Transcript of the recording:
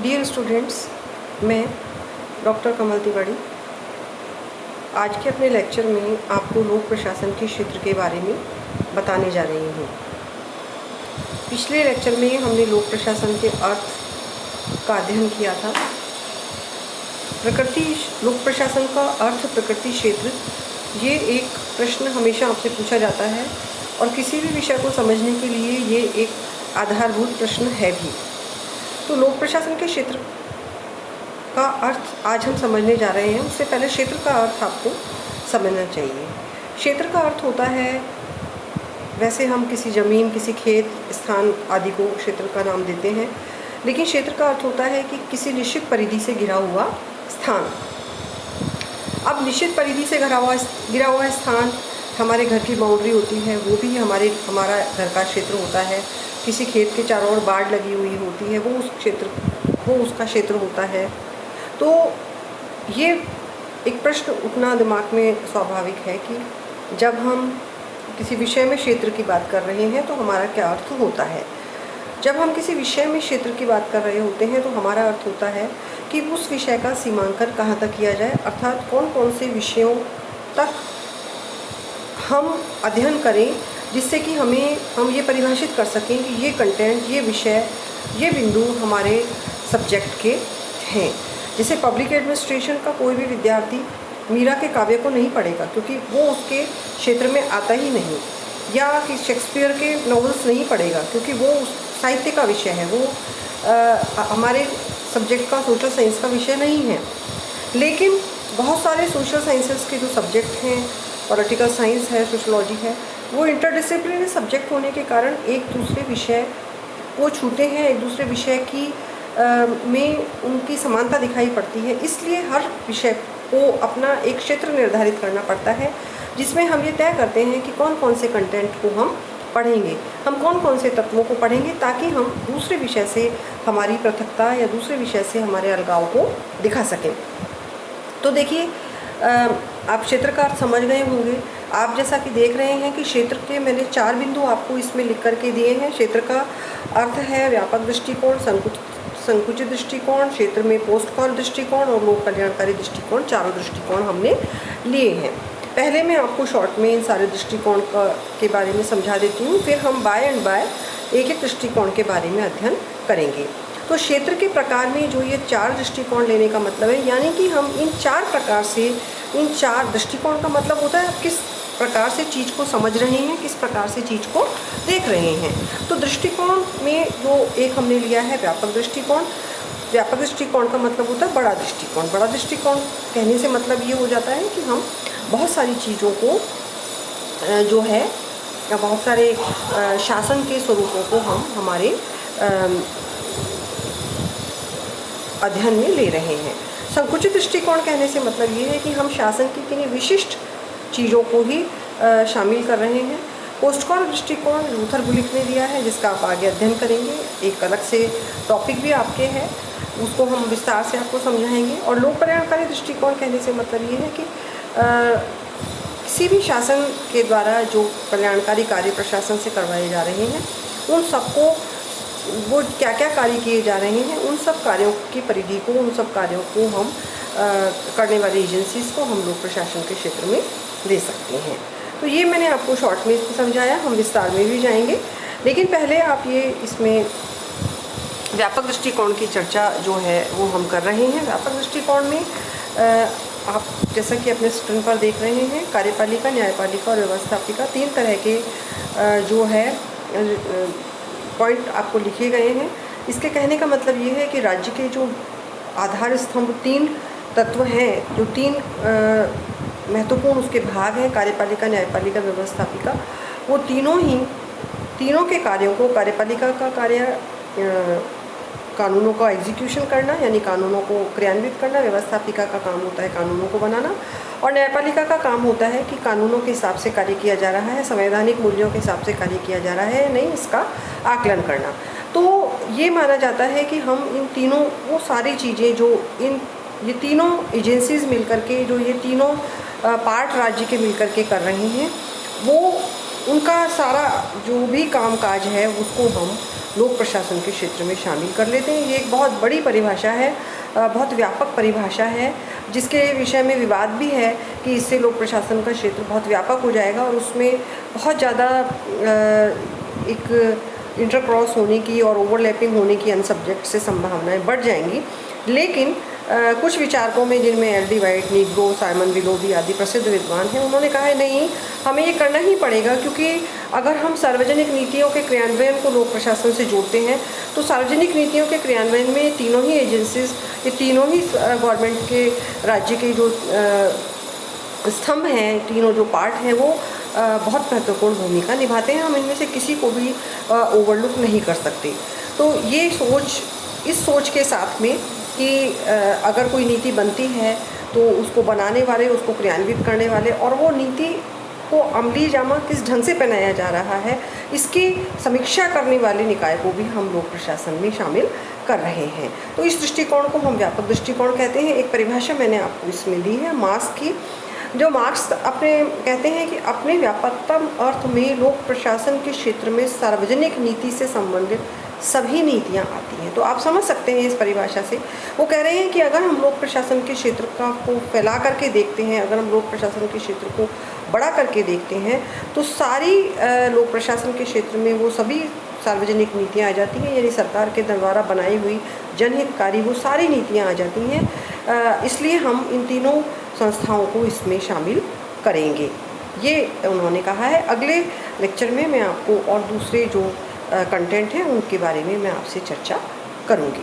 Dear students, मैं doctor कमल तिवारी आज के अपने लेक्चर में आपको लोक प्रशासन के क्षेत्र के बारे में बताने जा रही हूँ। पिछले लेक्चर में हमने लोक प्रशासन के अर्थ का अध्ययन किया था। लोक प्रशासन का अर्थ प्रकृति क्षेत्र, ये एक प्रश्न हमेशा आपसे पूछा जाता है और किसी भी विषय को समझने के लिए ये एक आधारभूत प्रश्न है भी। तो लोक प्रशासन के क्षेत्र का अर्थ आज हम समझने जा रहे हैं। उससे पहले क्षेत्र का अर्थ आपको समझना चाहिए। क्षेत्र का अर्थ होता है, वैसे हम किसी ज़मीन, किसी खेत, स्थान आदि को क्षेत्र का नाम देते हैं, लेकिन क्षेत्र का अर्थ होता है कि किसी निश्चित परिधि से घिरा हुआ स्थान। अब निश्चित परिधि से घिरा हुआ स्थान, हमारे घर की बाउंड्री होती है, वो भी हमारा घर का क्षेत्र होता है। किसी खेत के चारों ओर बाड़ लगी हुई होती है, वो उसका क्षेत्र होता है। तो ये एक प्रश्न उठना दिमाग में स्वाभाविक है कि जब हम किसी विषय में क्षेत्र की बात कर रहे हैं तो हमारा क्या अर्थ होता है। जब हम किसी विषय में क्षेत्र की बात कर रहे होते हैं तो हमारा अर्थ होता है कि उस विषय का सीमांकन कहाँ तक किया जाए, अर्थात कौन कौन से विषयों तक हम अध्ययन करें, जिससे कि हम ये परिभाषित कर सकें कि ये कंटेंट, ये विषय, ये बिंदु हमारे सब्जेक्ट के हैं। जैसे पब्लिक एडमिनिस्ट्रेशन का कोई भी विद्यार्थी मीरा के काव्य को नहीं पढ़ेगा क्योंकि वो उसके क्षेत्र में आता ही नहीं, या कि शेक्सपियर के नॉवेल्स नहीं पढ़ेगा क्योंकि वो साहित्य का विषय है, वो हमारे सब्जेक्ट का सोशल साइंस का विषय नहीं है। लेकिन बहुत सारे सोशल साइंसेस के जो सब्जेक्ट हैं, पॉलिटिकल साइंस है, सोशलॉजी है, वो इंटरडिसिप्लिनरी सब्जेक्ट होने के कारण एक दूसरे विषय को छूते हैं, एक दूसरे विषय की में उनकी समानता दिखाई पड़ती है। इसलिए हर विषय को अपना एक क्षेत्र निर्धारित करना पड़ता है, जिसमें हम ये तय करते हैं कि कौन कौन से कंटेंट को हम पढ़ेंगे, हम कौन कौन से तत्वों को पढ़ेंगे, ताकि हम दूसरे विषय से हमारी पृथकता या दूसरे विषय से हमारे अलगाव को दिखा सकें। तो देखिए, आप क्षेत्र का अर्थ समझ गए होंगे। आप जैसा कि देख रहे हैं कि क्षेत्र के मैंने 4 बिंदु आपको इसमें लिख करके दिए हैं। क्षेत्र का अर्थ है व्यापक दृष्टिकोण, संकुचित दृष्टिकोण, क्षेत्र में पोस्ट कॉल दृष्टिकोण और लोक कल्याणकारी दृष्टिकोण, चारों दृष्टिकोण हमने लिए हैं। पहले मैं आपको शॉर्ट में इन सारे दृष्टिकोण के बारे में समझा देती हूँ, फिर हम बाय एंड बाय एक एक दृष्टिकोण के बारे में अध्ययन करेंगे। तो क्षेत्र के प्रकार में जो ये 4 दृष्टिकोण लेने का मतलब है, यानी कि हम इन 4 प्रकार से, इन 4 दृष्टिकोण का मतलब होता है आप किस प्रकार से चीज़ को समझ रहे हैं, किस प्रकार से चीज़ को देख रहे हैं। तो दृष्टिकोण में जो एक हमने लिया है व्यापक दृष्टिकोण। व्यापक दृष्टिकोण का मतलब होता है बड़ा दृष्टिकोण। बड़ा दृष्टिकोण कहने से मतलब ये हो जाता है कि हम बहुत सारी चीज़ों को जो है, या बहुत सारे शासन के स्वरूपों को हम हमारे अध्ययन में ले रहे हैं। संकुचित दृष्टिकोण कहने से मतलब ये है कि हम शासन की किन्हीं विशिष्ट चीज़ों को ही शामिल कर रहे हैं। पोस्टकॉल दृष्टिकोण लूथर बुलिक ने दिया है, जिसका आप आगे अध्ययन करेंगे। एक अलग से टॉपिक भी आपके है, उसको हम विस्तार से आपको समझाएंगे। और लोक कल्याणकारी दृष्टिकोण कहने से मतलब ये है कि किसी भी शासन के द्वारा जो कल्याणकारी कार्य प्रशासन से करवाए जा रहे हैं, उन सबको, वो क्या क्या कार्य किए जा रहे हैं, उन सब कार्यों की परिधि को, उन सब कार्यों को हम करने वाली एजेंसीज़ को हम लोक प्रशासन के क्षेत्र में दे सकते हैं। तो ये मैंने आपको शॉर्ट में समझाया, हम विस्तार में भी जाएंगे। लेकिन पहले आप ये इसमें व्यापक दृष्टिकोण की चर्चा जो है वो हम कर रहे हैं। व्यापक दृष्टिकोण में आप जैसा कि अपने स्क्रीन पर देख रहे हैं, कार्यपालिका, न्यायपालिका और व्यवस्थापिका, 3 तरह के जो है पॉइंट आपको लिखे गए हैं। इसके कहने का मतलब ये है कि राज्य के जो आधार स्तंभ 3 तत्व हैं, जो 3 महत्वपूर्ण उसके भाग हैं, कार्यपालिका, न्यायपालिका, व्यवस्थापिका, वो तीनों के कार्यों को, कार्यपालिका का कार्य कानूनों का एग्जीक्यूशन करना, यानी कानूनों को क्रियान्वित करना, व्यवस्थापिका का काम होता है कानूनों को बनाना, और न्यायपालिका का काम होता है कि कानूनों के हिसाब से कार्य किया जा रहा है, संवैधानिक मूल्यों के हिसाब से कार्य किया जा रहा है नहीं, इसका आकलन करना। तो ये माना जाता है कि हम इन तीनों, वो सारी चीज़ें जो ये तीनों एजेंसीज़ मिलकर के, जो ये तीनों पार्ट राज्य के मिलकर के कर रहे हैं, वो उनका सारा जो भी कामकाज है उसको हम लोक प्रशासन के क्षेत्र में शामिल कर लेते हैं। ये एक बहुत बड़ी परिभाषा है, बहुत व्यापक परिभाषा है, जिसके विषय में विवाद भी है कि इससे लोक प्रशासन का क्षेत्र बहुत व्यापक हो जाएगा और उसमें बहुत ज़्यादा एक इंटरक्रॉस होने की और ओवरलैपिंग होने की अन्य सब्जेक्ट से संभावनाएं बढ़ जाएंगी। लेकिन कुछ विचारकों में, जिनमें LD. White, Negro, Simon Willoughby आदि प्रसिद्ध विद्वान हैं, उन्होंने कहा है नहीं, हमें ये करना ही पड़ेगा, क्योंकि अगर हम सार्वजनिक नीतियों के क्रियान्वयन को लोक प्रशासन से जोड़ते हैं तो सार्वजनिक नीतियों के क्रियान्वयन में तीनों ही एजेंसीज, ये तीनों ही गवर्नमेंट के, राज्य के जो स्तंभ हैं, तीनों जो पार्ट हैं, वो बहुत महत्वपूर्ण भूमिका निभाते हैं। हम इनमें से किसी को भी ओवरलुक नहीं कर सकते। तो ये सोच, इस सोच के साथ में कि अगर कोई नीति बनती है तो उसको बनाने वाले, उसको क्रियान्वित करने वाले और वो नीति को अमली जामा किस ढंग से पहनाया जा रहा है, इसकी समीक्षा करने वाले निकाय को भी हम लोक प्रशासन में शामिल कर रहे हैं। तो इस दृष्टिकोण को हम व्यापक दृष्टिकोण कहते हैं। एक परिभाषा मैंने आपको इसमें दी है मार्क्स की, जो मार्क्स अपने कहते हैं कि अपने व्यापकतम अर्थ में लोक प्रशासन के क्षेत्र में सार्वजनिक नीति से संबंधित सभी नीतियां आती हैं। तो आप समझ सकते हैं इस परिभाषा से, वो कह रहे हैं कि अगर हम लोक प्रशासन के क्षेत्र को फैला करके देखते हैं, अगर हम लोक प्रशासन के क्षेत्र को बड़ा करके देखते हैं, तो सारी लोक प्रशासन के क्षेत्र में वो सभी सार्वजनिक नीतियाँ आ जाती हैं, यानी सरकार के द्वारा बनाई हुई जनहितकारी वो सारी नीतियाँ आ जाती हैं। इसलिए हम इन तीनों संस्थाओं को इसमें शामिल करेंगे, ये उन्होंने कहा है। अगले लेक्चर में मैं आपको और दूसरे जो कंटेंट हैं उनके बारे में मैं आपसे चर्चा करूँगी।